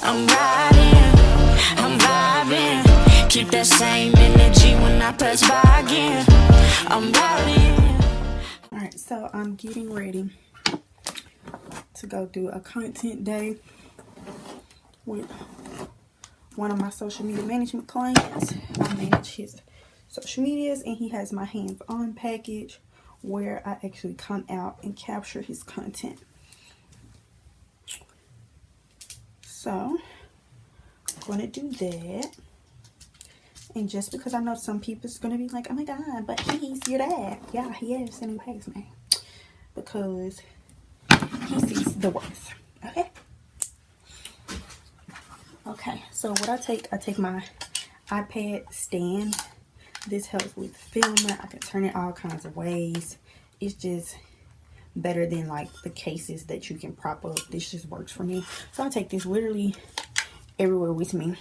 I'm riding, I'm vibing. Keep that same energy when I pass by again. I'm riding. Alright, so I'm getting ready to go do a content day with one of my social media management clients. I manage his social medias, and he has my hands-on package where I actually come out and capture his content. So I'm going to do that. And just because I know some people's going to be like, oh my god, but he's your dad. Yeah, he is, and he pays me. Because he sees the worth. Okay? Okay, so what I take my iPad stand. This helps with filming. I can turn it all kinds of ways. It's just better than like the cases that you can prop up. This just works for me. So I take this literally everywhere with me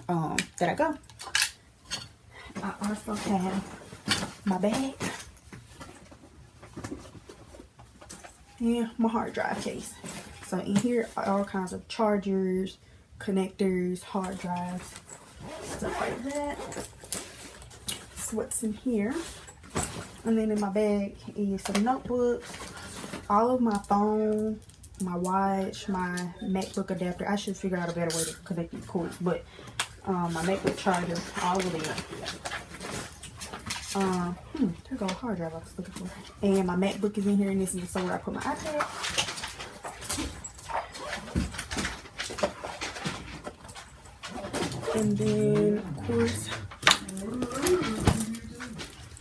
that I go. I also have my bag. Yeah, my hard drive case. So in here are all kinds of chargers, connectors, hard drives, stuff like that. That's what's in here. And then in my bag is some notebooks, all of my phone, my watch, my MacBook adapter. I should figure out a better way to connect these cords, but my MacBook charger, all of it. There go a hard drive I was looking for. And my MacBook is in here, and this is where I put my iPad. And then, of course,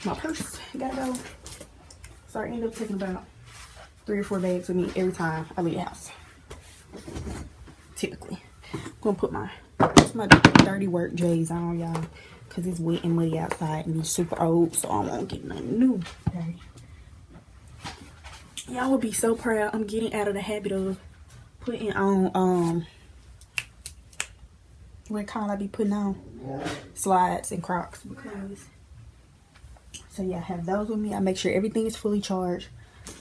my purse. Gotta go. So I end up taking about 3 or 4 bags with me every time I leave the house. Typically. I'm gonna put my dirty work J's on, y'all, because it's wet and muddy outside and it's super old, so I won't get nothing new. Okay. Y'all would be so proud. I'm getting out of the habit of putting on what kind I be putting on slides and Crocs, because so yeah, I have those with me. I make sure everything is fully charged.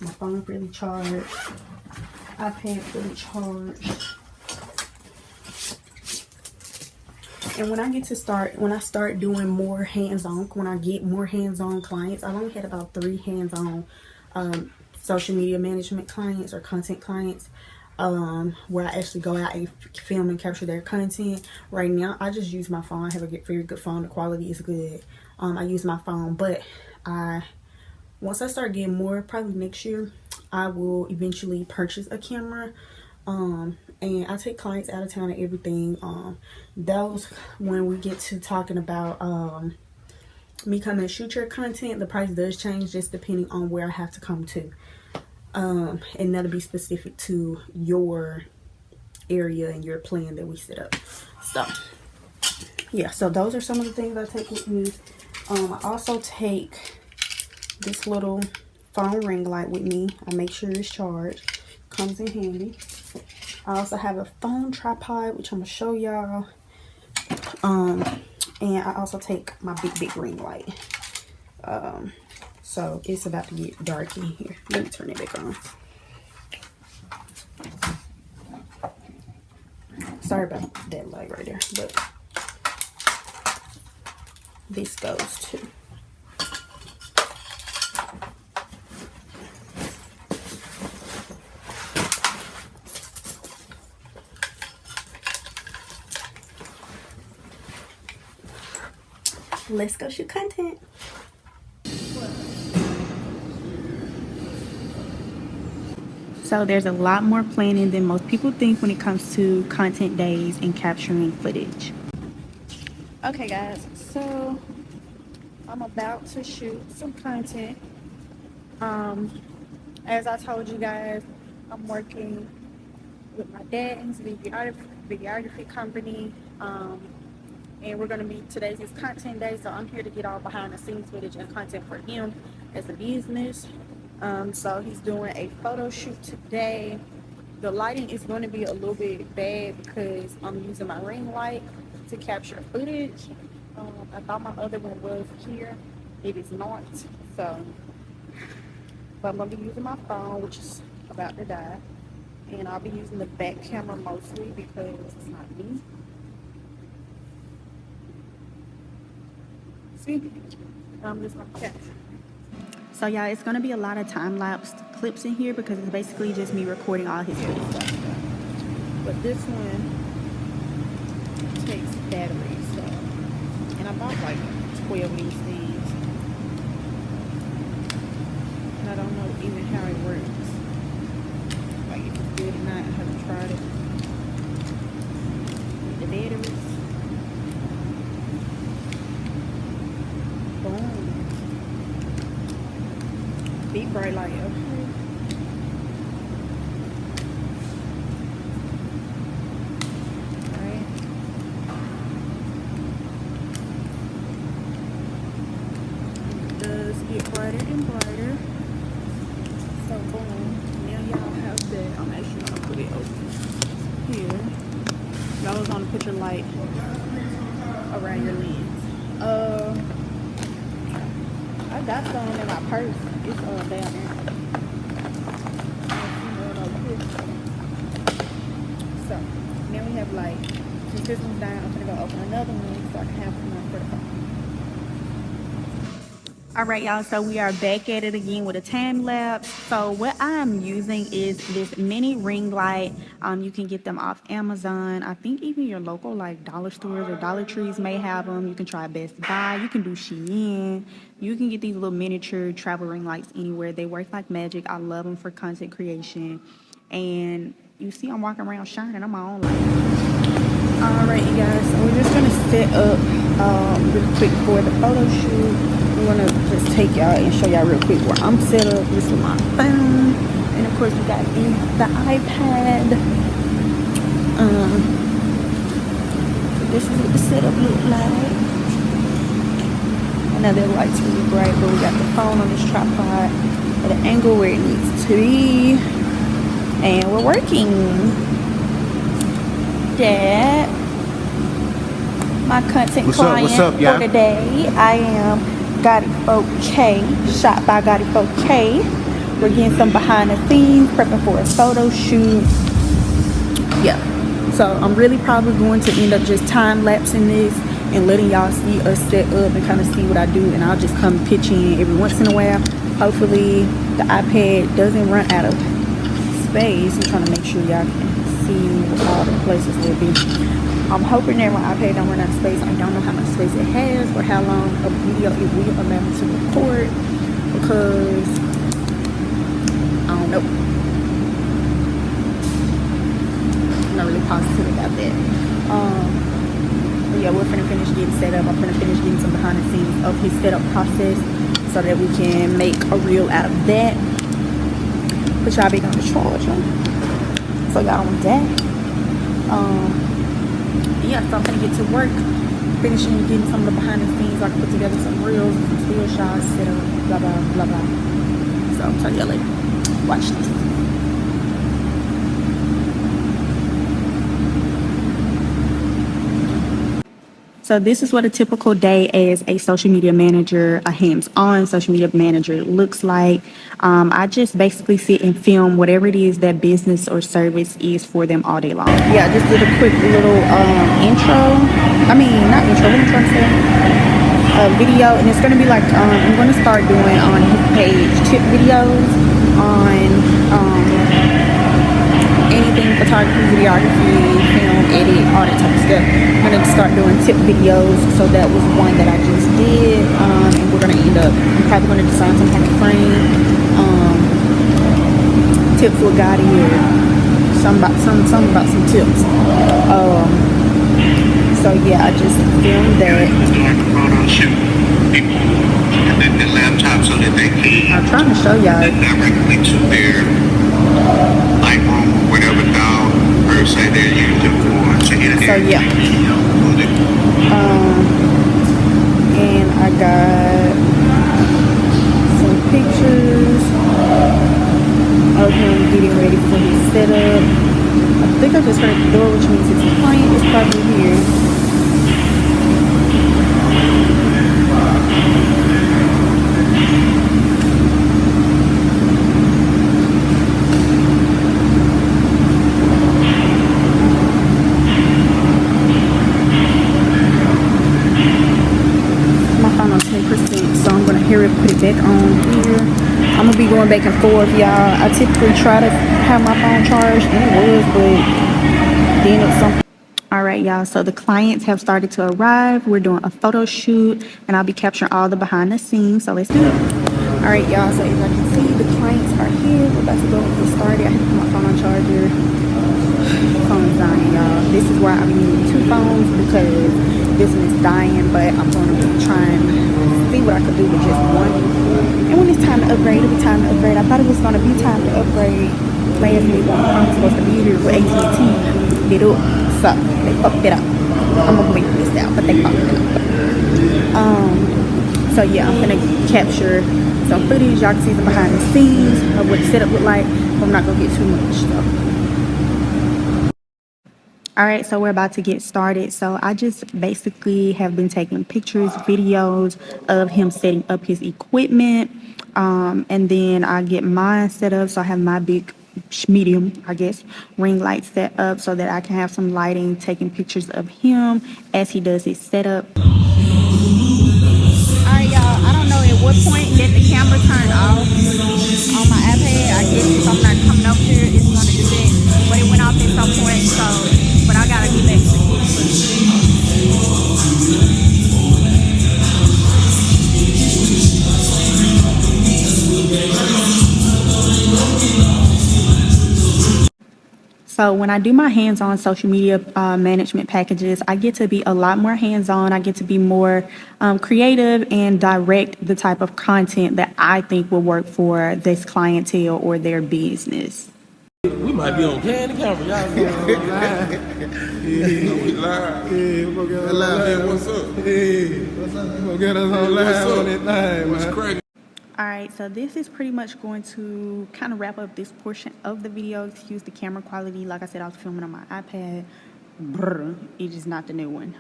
My phone fully charged, iPad fully charged. And when I start doing more hands-on, when I get more hands-on clients, I've only had about 3 hands-on social media management clients or content clients, where I actually go out and film and capture their content. Right now, I just use my phone. I have a very good phone. The quality is good. I use my phone, but once I start getting more, probably next year, I will eventually purchase a camera. And I take clients out of town and everything. Those, when we get to talking about me coming to shoot your content, the price does change just depending on where I have to come to. And that'll be specific to your area and your plan that we set up. So yeah, so those are some of the things I take with me. I also take this little phone ring light with me. I make sure it's charged. Comes in handy. I also have a phone tripod, which I'm gonna show y'all. And I also take my big ring light. So it's about to get dark in here. Let me turn it back on. Sorry about that light right there, but this goes too. Let's go shoot content. So there's a lot more planning than most people think when it comes to content days and capturing footage. Okay guys, so I'm about to shoot some content. As I told you guys, I'm working with my dad and his videography company. And we're gonna be, today's his content day, so I'm here to get all behind the scenes footage and content for him as a business. So he's doing a photo shoot today. The lighting is going to be a little bit bad because I'm using my ring light to capture footage. I thought my other one was here. It is not. So, but I'm going to be using my phone, which is about to die. And I'll be using the back camera mostly because it's not me. See? I'm just gonna capture. So yeah, it's gonna be a lot of time-lapse clips in here because it's basically just me recording all his good stuff. But this one takes batteries, so, and I bought like 12 of these things. And I don't know even how it works. Like if it's good or not, I haven't tried it. The batteries. Boom. Be bright light, okay. Alright. It does get brighter and brighter. So boom. Now y'all have that. I'm actually gonna put it over here. Y'all was gonna put your light around your lens. I got some in my purse. It's down there. So now we have light. Since this one's down, I'm gonna go open another one so I can have one for the phone. Alright y'all, so we are back at it again with a time lapse. So what I'm using is this mini ring light. You can get them off Amazon. I think even your local like dollar stores or Dollar Trees may have them. You can try Best Buy. You can do Shein. You can get these little miniature travel ring lights anywhere. They work like magic. I love them for content creation. And you see I'm walking around shining on my own light. Alright you guys, so we're just gonna set up real quick for the photo shoot. I'm gonna just take y'all and show y'all real quick where I'm set up. This is my phone, and of course we got the iPad. So this is what the setup look like. I know that light's really bright, but we got the phone on this tripod at an angle where it needs to be, and we're working. That my content client for today. I am Gotti 4K, shot by Gotti 4K. We're getting some behind the scenes, prepping for a photo shoot. Yeah, so I'm really probably going to end up just time lapsing this and letting y'all see us set up and kind of see what I do, and I'll just come pitch in every once in a while. Hopefully the iPad doesn't run out of space. I'm trying to make sure y'all can see all the places will be. I'm hoping that my iPad don't run out of space. I don't know how much space it has or how long a video it will allow me to record, because I don't know. I'm not really positive about that. But yeah, we're gonna finish getting set up. I'm gonna finish getting some behind the scenes of his setup process so that we can make a reel out of that, which I'll be on the charger. So y'all on that. Yeah, so I'm gonna get to work, finishing getting some of the behind the scenes. I can put together some reels, some still shots, set up, blah blah blah blah. So I'll tell y'all later. Watch this. So this is what a typical day as a social media manager, a hands-on social media manager looks like. I just basically sit and film whatever it is that business or service is for them all day long. Yeah, I just did a quick little intro. I mean, not intro, what am I trying to say? Video, and it's going to be like, I'm going to start doing on his page tip videos on anything, photography, videography, film, edit, all that type of stuff. I'm gonna start doing tip videos. So that was one that I just did, and we're gonna end up, I'm probably gonna design some kind of frame, tips with Gotti, or something about some tips. So yeah, I just filmed that. The laptop so that they can. I'm trying to show y'all directly to their Lightroom or whatever down per se they're using for to edit. So yeah. And I got some pictures of him getting ready for his setup. I think I just heard the door, which means his client is probably here. back on here. I'm gonna be going back and forth, y'all. I typically try to have my phone charged, and it was, but then it's something. All right, y'all, so the clients have started to arrive. We're doing a photo shoot, and I'll be capturing all the behind the scenes, so let's do it. All right, y'all, so as I can see, the clients are here. We're about to go and get started. I have to put my phone on charger. Phone's dying, y'all. This is why I'm using 2 phones, because this one is dying, but I'm going to try and see what I could do with just one. And when it's time to upgrade, it'll be time to upgrade. I thought it was going to be time to upgrade last minute when my phone was supposed to be here, but AT&T did up. So they fucked it up. I'm gonna bleep this out, but they fucked it up. So yeah, I'm gonna capture some footage. Y'all can see the behind the scenes of what the setup look like, but I'm not gonna get too much stuff. All right, so we're about to get started. So I just basically have been taking pictures, videos of him setting up his equipment, and then I get mine set up. So I have my big medium, I guess, ring light set up so that I can have some lighting, taking pictures of him as he does his setup. All right, y'all, I don't know at what point did the camera turn off on my iPad. I guess if I'm not coming up here, it's gonna do that, but it went off at some point, so, but I gotta get back to it. So when I do my hands-on social media management packages, I get to be a lot more hands-on. I get to be more creative and direct the type of content that I think will work for this clientele or their business. We might be on the camera, y'all. Live. Yeah, we live. Yeah, we're gonna get us live. What's up? Hey, what's up? We're gonna get us on live on that thing, what's cracking? All right, so this is pretty much going to kind of wrap up this portion of the video. Excuse the camera quality. Like I said, I was filming on my iPad. Brr, it's just not the new one.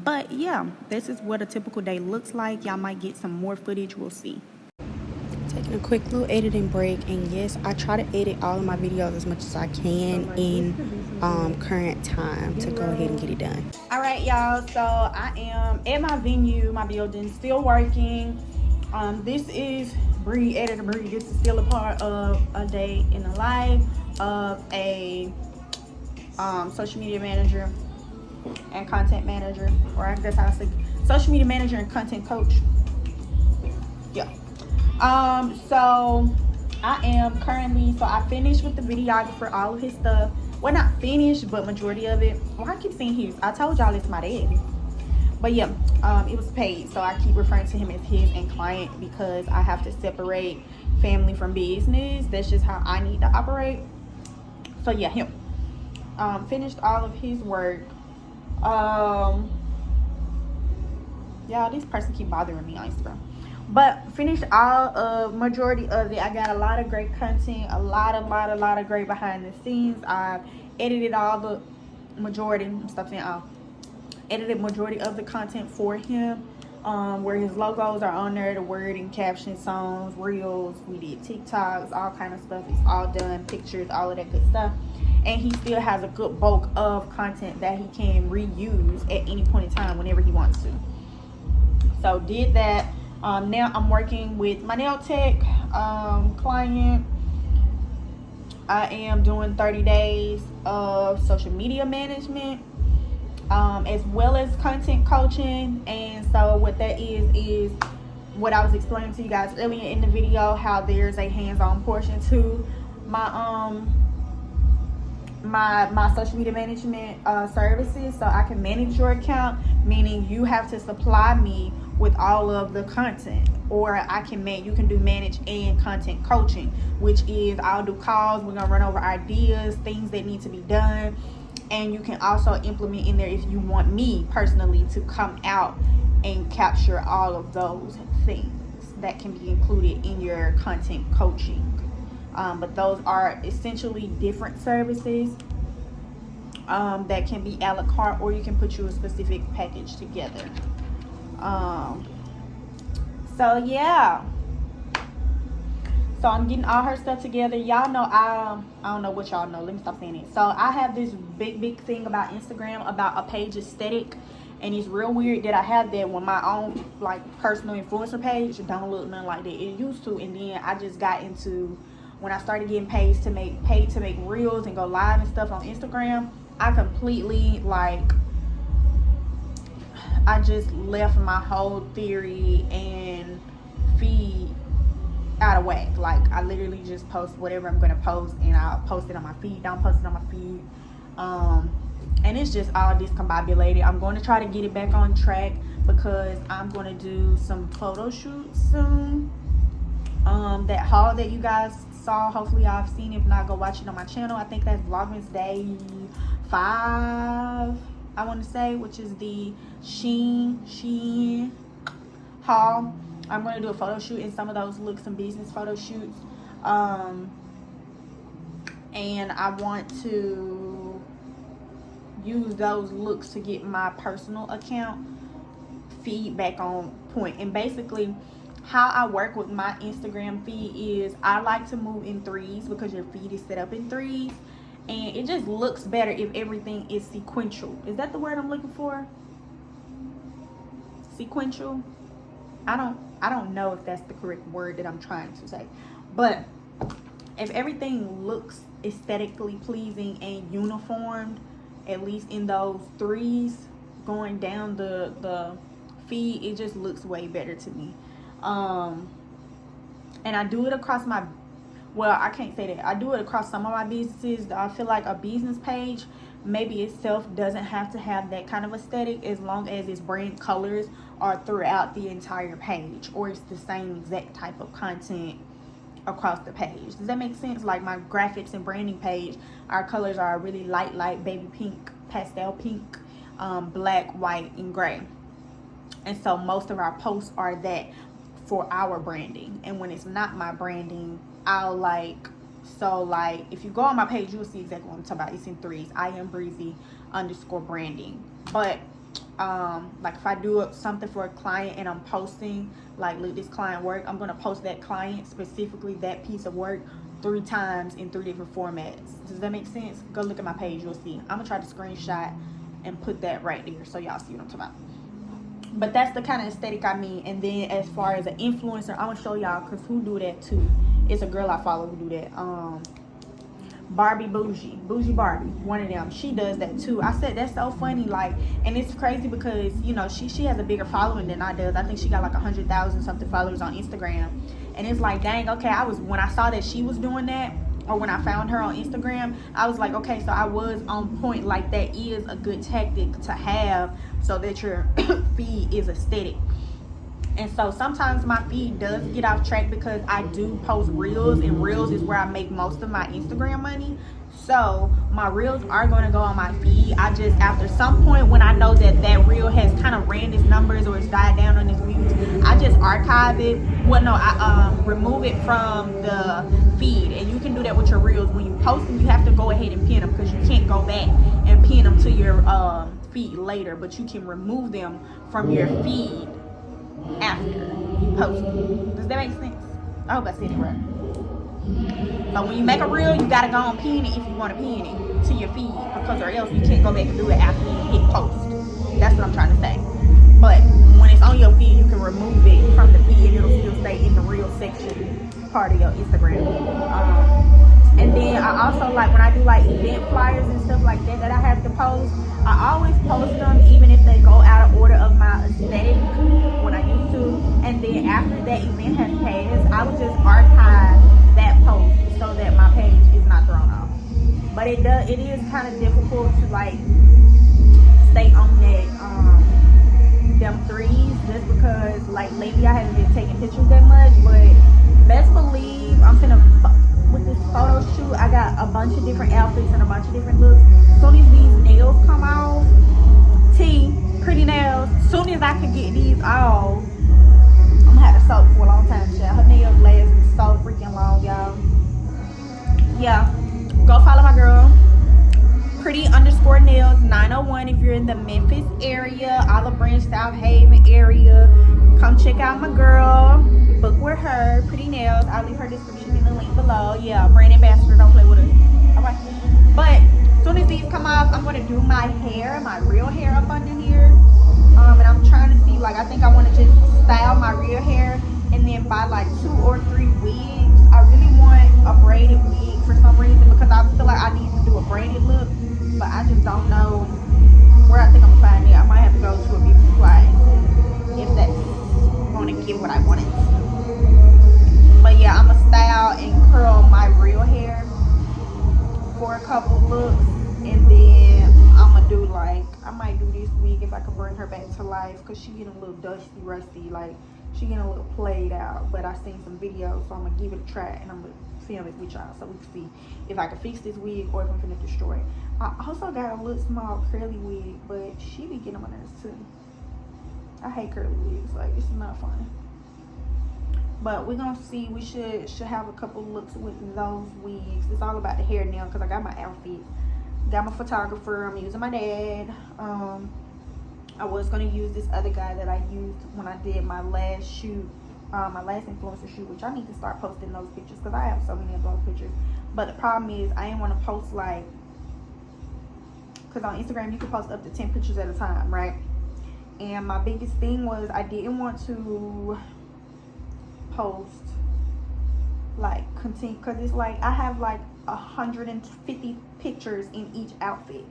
But yeah, this is what a typical day looks like. Y'all might get some more footage. We'll see. Taking a quick little editing break, and yes, I try to edit all of my videos as much as I can in current time to go ahead and get it done. All right, y'all, so I am at my venue, my building, still working. This is Bree, Editor Bree. This is still a part of a day in the life of a social media manager and content manager, or I guess I say social media manager and content coach. Yeah. So I am currently, so I finished with the videographer, all of his stuff. Well, not finished, but majority of it. Well, I keep saying his. I told y'all it's my dad. But yeah, it was paid. So I keep referring to him as his and client because I have to separate family from business. That's just how I need to operate. So yeah, him. Finished all of his work. Yeah, this person keep bothering me on Instagram. But finished all of majority of it. I got a lot of great content, a lot of great behind the scenes. I've edited all the majority, stop saying all, edited majority of the content for him, where his logos are on there, the word and caption, songs, reels. We did TikToks, all kind of stuff. It's all done, pictures, all of that good stuff. And he still has a good bulk of content that he can reuse at any point in time whenever he wants to. So did that. Now I'm working with my nail tech client. I am doing 30 days of social media management, as well as content coaching. And so what that is what I was explaining to you guys earlier in the video, how there's a hands-on portion to my my social media management services. So I can manage your account, meaning you have to supply me with all of the content, or I can you can do manage and content coaching, which is I'll do calls, we're gonna run over ideas, things that need to be done, and you can also implement in there if you want me personally to come out and capture all of those things that can be included in your content coaching. But those are essentially different services that can be a la carte, or you can put you a specific package together. So yeah, so I'm getting all her stuff together. Y'all know I don't know what y'all know, let me stop saying it. So I have this big thing about Instagram, about a page aesthetic, And it's real weird that I have that when my own like personal influencer page don't look nothing like that. It used to, and then I just got into, when I started getting paid to make reels and go live and stuff on Instagram, I completely I just left my whole theory and feed out of whack. Like, I literally just post whatever I'm gonna post, and I'll post it on my feed, don't post it on my feed. And it's just all discombobulated. I'm going to try to get it back on track because I'm going to do some photo shoots soon. That haul that you guys saw, hopefully y'all have seen. If not, go watch it on my channel. I think that's Vlogmas Day 5, I want to say, which is the Shein haul. I'm going to do a photo shoot in some of those looks, some business photo shoots. And I want to use those looks to get my personal account feedback on point. And basically how I work with my Instagram feed is I like to move in threes because your feed is set up in threes, and it just looks better if everything is sequential. Is that the word I'm looking for? Sequential? I don't know if that's the correct word that I'm trying to say, but if everything looks aesthetically pleasing and uniformed, at least in those threes going down the feed, it just looks way better to me. And I do it across my, well, I can't say that. I do it across some of my businesses. I feel like a business page maybe itself doesn't have to have that kind of aesthetic as long as its brand colors are throughout the entire page, or it's the same exact type of content across the page. Does that make sense? Like my graphics and branding page, our colors are really light baby pink, pastel pink, black, white, and gray. And so most of our posts are that for our branding. And when it's not my branding, I'll if you go on my page, you'll see exactly what I'm talking about. It's in threes. I am breezy _branding. But like if I do something for a client and I'm posting like, look, this client work, I'm gonna post that client, specifically that piece of work, 3 times in 3 different formats. Does that make sense? Go look at my page, you'll see. I'm gonna try to screenshot and put that right there so y'all see what I'm talking about. But that's the kind of aesthetic I mean. And then as far as an influencer, I'm gonna show y'all because who do that too. It's a girl I follow who do that. Barbie Bougie Barbie, one of them. She does that too. I said that's so funny, like, and it's crazy because, you know, she has a bigger following than I does. I think she got like 100,000 something followers on Instagram. And it's like, dang, okay, when I saw that she was doing that, or when I found her on Instagram, I was like, okay, so I was on point. Like, that is a good tactic to have so that your feed is aesthetic. And so sometimes my feed does get off track because I do post reels, and reels is where I make most of my Instagram money. So my reels are going to go on my feed. I just, after some point when I know that reel has kind of ran its numbers or it's died down on its views, I just archive it. Well, no, I remove it from the feed. And you can do that with your reels. When you post them, you have to go ahead and pin them because you can't go back and pin them to your feed later. But you can remove them from your feed after you post it. Does that make sense? I hope I said it right. But when you make a reel, you gotta go and pin it if you want to pin it to your feed, because or else you can't go back and do it after you hit post. That's what I'm trying to say. But when it's on your feed, you can remove it from the feed and it'll still stay in the reel section part of your Instagram. And then I also like when I do like event flyers and stuff like that I have to post, I always post them even if they go out of order of my aesthetic when I used to. And then after that event has passed, I would just archive that post so that my page is not thrown off. But it is kind of difficult to like stay on that them threes, just because like lately I haven't been taking pictures that much. But best believe I'm finna, with this photo shoot, I got a bunch of different outfits and a bunch of different looks. As soon as these nails come off, pretty nails, as soon as I can get these off, I'm gonna have to soak for a long time, child. Her nails last so freaking long, y'all. Yeah, go follow my girl, pretty_nails 901 if you're in the Memphis area, Olive Branch, South Haven area. Come check out my girl, book with her, Pretty Nails. I'll leave her description in the link below. Yeah, brand ambassador, don't play with us. Alright, but as soon as these come off, I'm gonna do my hair, my real hair up under here. And I'm trying to see, like, I think I want to just style my real hair and then buy like 2 or 3 wigs. I really want a braided wig for some reason, because I feel like I need to do a braided look, but I just don't know where I think I'm gonna find it. I might have to go to a beauty supply if that's gonna give what I wanted. But yeah, I'm gonna style and curl my real hair for a couple looks, and then I'm gonna do, like, I might do this wig if I can bring her back to life, because she getting a little dusty, rusty, like she getting a little played out. But I seen some videos, so I'm gonna give it a try, and I'm gonna film it with y'all so we can see if I can fix this wig or if I'm gonna destroy it. I also got a little small curly wig, but she be getting on my nerves too. I hate curly wigs, like, it's not fun. But we're gonna see. We should have a couple looks with those wigs. It's all about the hair now, because I got my outfit, got my photographer. I'm using my dad. I was gonna use this other guy that I used when I did my last shoot, my last influencer shoot, which I need to start posting those pictures, because I have so many of those pictures. But the problem is I didn't want to post, like, because on Instagram you can post up to 10 pictures at a time, right? And my biggest thing was I didn't want to post, like, continue, because it's like I have like 150 pictures in each outfit,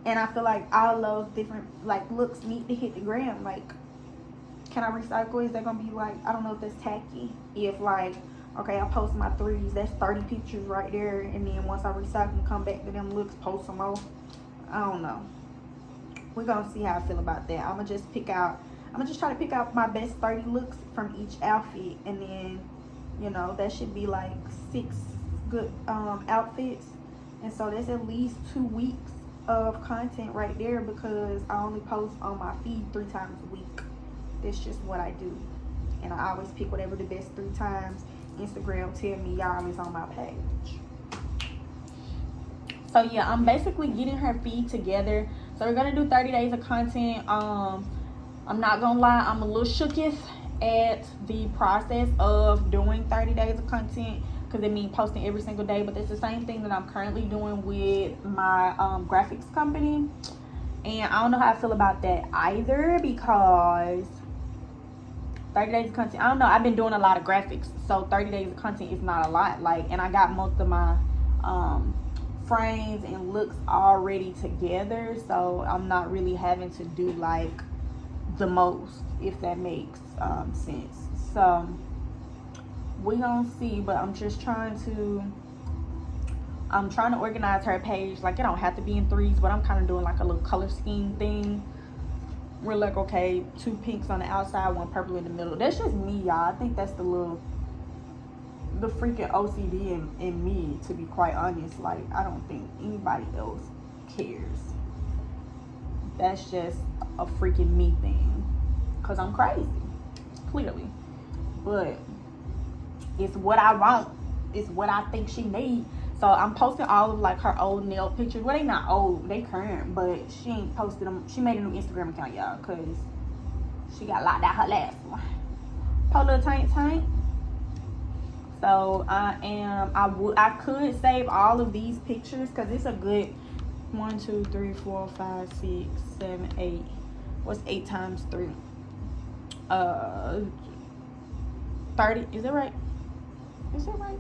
and I feel like all those different, like, looks need to hit the gram. Like, can I recycle? Is that gonna be, like, I don't know if that's tacky. If, like, okay, I post my 3s, that's 30 pictures right there, and then once I recycle and come back to them looks, post some more. I don't know. We're gonna see how I feel about that. I'm gonna just try to pick out my best 30 looks from each outfit, and then, you know, that should be like 6 good outfits, and so that's at least 2 weeks of content right there, because I only post on my feed 3 times a week. That's just what I do, and I always pick whatever the best 3 times Instagram tell me y'all is on my page. So yeah, I'm basically getting her feed together. So we're gonna do 30 days of content. I'm not gonna lie, I'm a little shooketh at the process of doing 30 days of content, because it means posting every single day. But it's the same thing that I'm currently doing with my graphics company, and I don't know how I feel about that either, because 30 days of content, I don't know, I've been doing a lot of graphics, so 30 days of content is not a lot. Like, and I got most of my frames and looks already together, so I'm not really having to do, like, the most, if that makes sense. So we're gonna see, but I'm trying to organize her page. Like, it don't have to be in 3s, but I'm kind of doing like a little color scheme thing. We're like, okay, 2 pinks on the outside, 1 purple in the middle. That's just me, y'all. I think that's the freaking OCD in me, to be quite honest. Like, I don't think anybody else cares. That's just a freaking me thing, because I'm crazy, clearly. But it's what I want. It's what I think she needs. So I'm posting all of, like, her old nail pictures. Well, they not old, they current, but she ain't posted them. She made a new Instagram account, y'all, because she got locked out her last one. Poor little tank. So I could save all of these pictures, because it's a good 1, 2, 3, 4, 5, 6, 7, 8. What's 8 times 3? 30. Is that right? Is that right?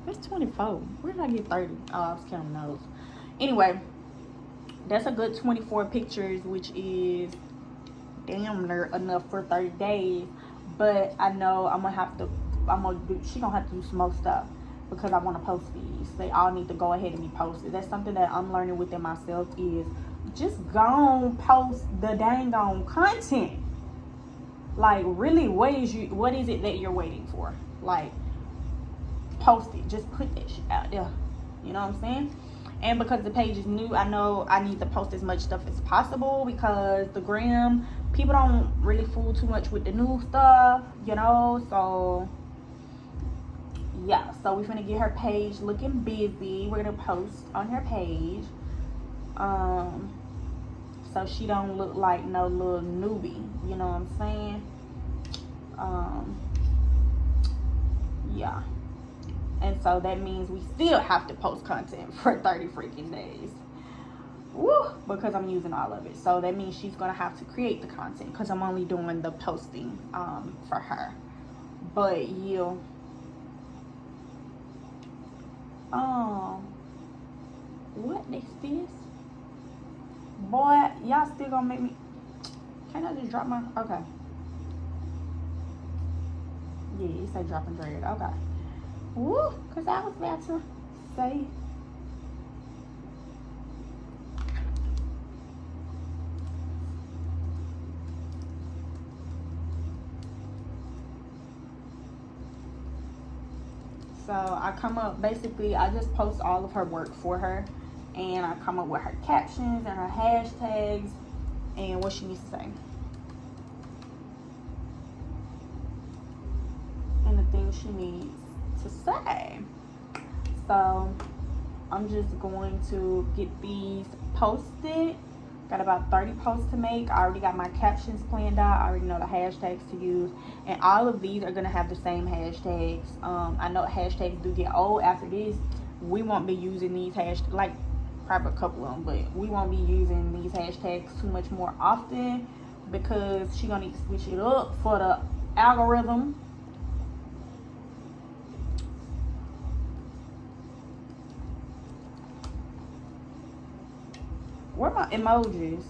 That's 24. Where did I get 30? Oh, I was counting those. Anyway, that's a good 24 pictures, which is damn near enough for 30 days. But I know she gonna have to do some more stuff, because I want to post these. They all need to go ahead and be posted. That's something that I'm learning within myself, is just go on, post the dang on content. Like, really, what is it that you're waiting for? Like, post it. Just put that shit out there. You know what I'm saying? And because the page is new, I know I need to post as much stuff as possible, because the gram, people don't really fool too much with the new stuff, you know. So yeah, so we're gonna get her page looking busy. We're gonna post on her page, so she don't look like no little newbie, you know what I'm saying? Yeah. And so that means we still have to post content for 30 freaking days. Woo, because I'm using all of it. So that means she's gonna have to create the content because I'm only doing the posting for her. But yeah, what is this? Boy, y'all still gonna make me. Can't I just drop my? Okay. Yeah, it say drop and drag. Okay. Woo, cause I was about to say. So I come up, basically I just post all of her work for her, and I come up with her captions and her hashtags and what she needs to say and the things she needs to say. So I'm just going to get these posted. Got about 30 posts to make. I already got my captions planned out. I already know the hashtags to use, and all of these are gonna have the same hashtags. I know hashtags do get old after this. We won't be using these hashtags, like probably a couple of them, but we won't be using these hashtags too much more often because she's gonna need to switch it up for the algorithm. Where are my emojis?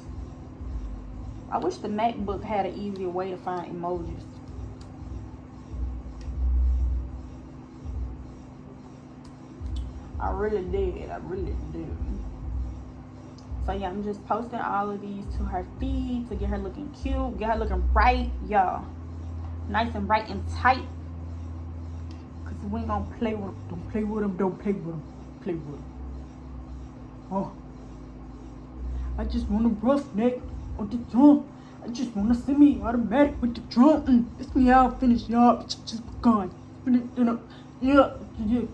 I wish the MacBook had an easier way to find emojis. I really did. I really do. So yeah, I'm just posting all of these to her feed to get her looking cute, get her looking bright, y'all. Nice and bright and tight. Cause we ain't gonna play with them. Don't play with them. Don't play with them. Play with them. Oh. I just want a roughneck on the drum. I just want to semi-automatic with the drum. It's me out, finish y'all. It's just gone. Yeah,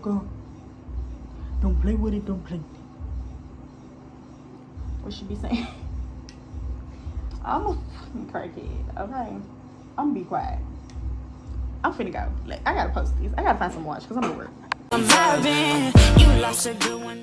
go. Don't play with it, don't play with it. What should be saying? I'm a fucking crackhead, okay? I'm gonna be quiet. I'm finna go. Like, I gotta post these. I gotta find some watch because I'm at work. I'm vibing. You lost a good one.